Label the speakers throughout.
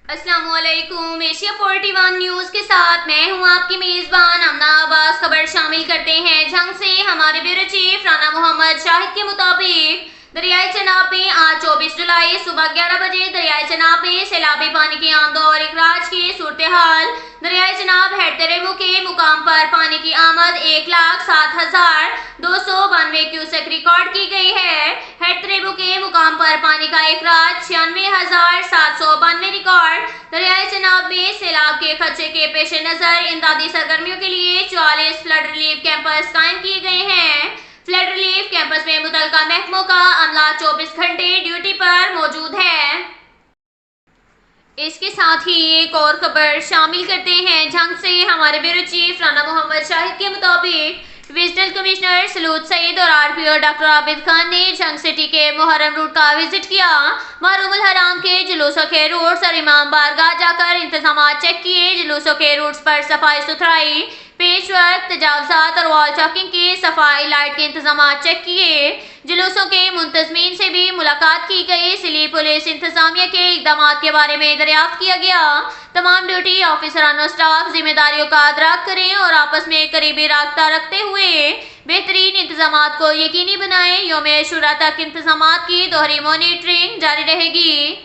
Speaker 1: अस्सलाम वालेकुम। Asia 41 news के साथ मैं हूं आपकी मेजबान अमना आवाज। खबर शामिल करते हैं जंग से। हमारे ब्यूरो चीफ राना मोहम्मद शाहिद के मुताबिक दरियाई चनाब में आज 24 जुलाई सुबह 11 बजे दरियाई चनाब में सैलाबी पानी की आमद और इखराज की सूरत हाल। दरियाई चनाब हेड तेरेमो के मुकाम पर पानी की आमद 1,07,292 क्यूसेक रिकॉर्ड की गई है। हेड तेरेमो के मुकाम पर पानी का इखराज 96,792 रिकॉर्ड। दरियाई चनाब में सैलाब के खदशे के पेश नजर इमदादी सरगर्मियों के लिए 44 फ्लड रिलीफ कैंपस कायम किए गए हैं। फ्लड रिलीफ कैंपस में मुतलका महकमों का अमला 24 घंटे ड्यूटी पर मौजूद है। इसके साथ ही एक और खबर शामिल करते हैं जंग से। हमारे ब्यूरो चीफ राना मोहम्मद शाहिद के मुताबिक डिविजनल कमिश्नर सलूत सईद और आरपीओ डॉक्टर आबिद खान ने जंग सिटी के मुहर्रम रूट का विजिट किया। महरम उल हराम के जुलूसों के रूट्स और इमाम बारगाह जाकर इंतजाम चेक किए। जुलूसों के रूट्स पर सफाई सुथराई, पेश वर्क, तजावजात और वॉल चॉकिंग की सफाई, लाइट के इंतजाम चेक किए। जुलूसों के मुंतजमीन से भी मुलाकात की गई। सिली पुलिस इंतजामिया के इकदाम के बारे में दरियाफ्त किया गया। तमाम ड्यूटी ऑफिसरान और स्टाफ जिम्मेदारियों का अदराक करें और आपस में करीबी राब्ता रखते हुए बेहतरीन इंतजाम को यकीनी बनाएं। यौम आशूरा तक इंतजाम की दोहरी मॉनिटरिंग जारी रहेगी।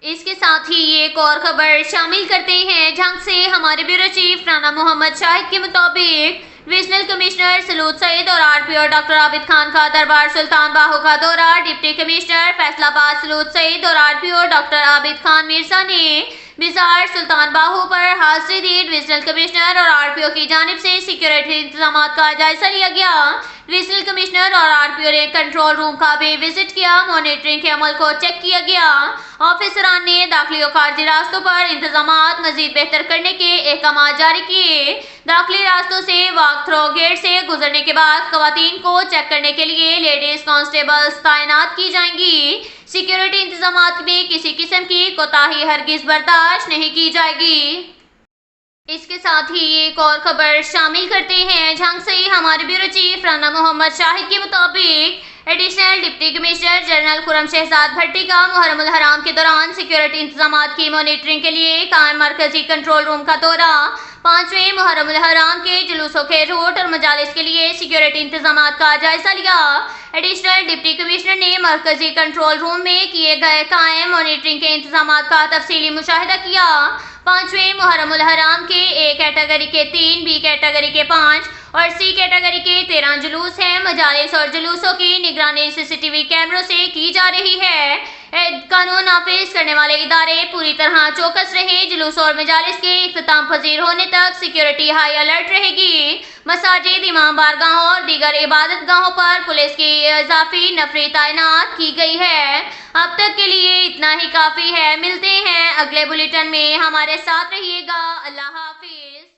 Speaker 1: इसके साथ ही एक और खबर शामिल करते हैं जंग से। हमारे ब्यूरो चीफ राना मोहम्मद शाहिद के मुताबिक डिविजनल कमिश्नर सलूत सईद और आरपीओ डॉक्टर आबिद खान का दरबार सुल्तान बाहू का दौरा। डिप्टी कमिश्नर फैसलाबाद सलूत सईद और आरपीओ डॉक्टर आबिद खान मिर्जा ने बिजार सुल्तान बाहू पर हाजिरी दी। डिविजनल कमिश्नर और आरपीओ की जानिब से सिक्योरिटी इंतजाम का जायजा लिया गया। डिविजनल कमिश्नर और आरपीओ ने कंट्रोल रूम का भी विजिट किया। मॉनिटरिंग के अमल को चेक किया गया। ऑफिसरान ने दाखिली और खारजी रास्तों पर इंतजाम मजीद बेहतर करने के अहकाम जारी किए। दाखिली रास्तों से वॉक थ्रो गेट से गुजरने के बाद खवातीन को चेक करने के लिए लेडीज कांस्टेबल्स तैनात की जाएंगी। सिक्योरिटी इंतजाम में किसी किस्म की कोताही हरगिज बर्दाश्त नहीं की जाएगी। इसके साथ ही एक और खबर शामिल करते हैं जंग से। हमारे ब्यूरो चीफ राना मोहम्मद शाहिद के मुताबिक additional deputy commissioner general Khurram Shahzad Bhatti का मुहर्रम उल हराम के दौरान सिक्योरिटी इंतजाम की मॉनिटरिंग के लिए कायम मरकजी कंट्रोल रूम का दौरा। 5वें मुहर्रम उल हराम के जुलूसों के रूट और मजालिस के लिए सिक्योरिटी इंतजाम का जायजा लिया। एडिशनल डिप्टी कमिश्नर ने मरकजी कंट्रोल रूम में किए गए कायम मॉनिटरिंग के इंतजाम का तफसीली मुशाहिदा किया। 5वें मुहर्रम उल हराम के ए कैटेगरी के 3, बी कैटेगरी के 5 और सी कैटेगरी के 13 जुलूस हैं। मजालिस और जुलूसों की निगरानी सीसीटीवी कैमरों से की जा रही है। कानून नाफिज करने वाले इदारे पूरी तरह चौकस रहे। जुलूस और मजालिस के इख्तिताम पजीर होने तक सिक्योरिटी हाई अलर्ट रहेगी। मसाजिद, इमाम बारगाहों और दीगर इबादत गाहों पर पुलिस की इजाफी नफरी तैनात की गई है। अब तक के लिए इतना ही काफी है। मिलते हैं अगले बुलेटिन में। हमारे साथ रहिएगा। अल्लाह हाफिज।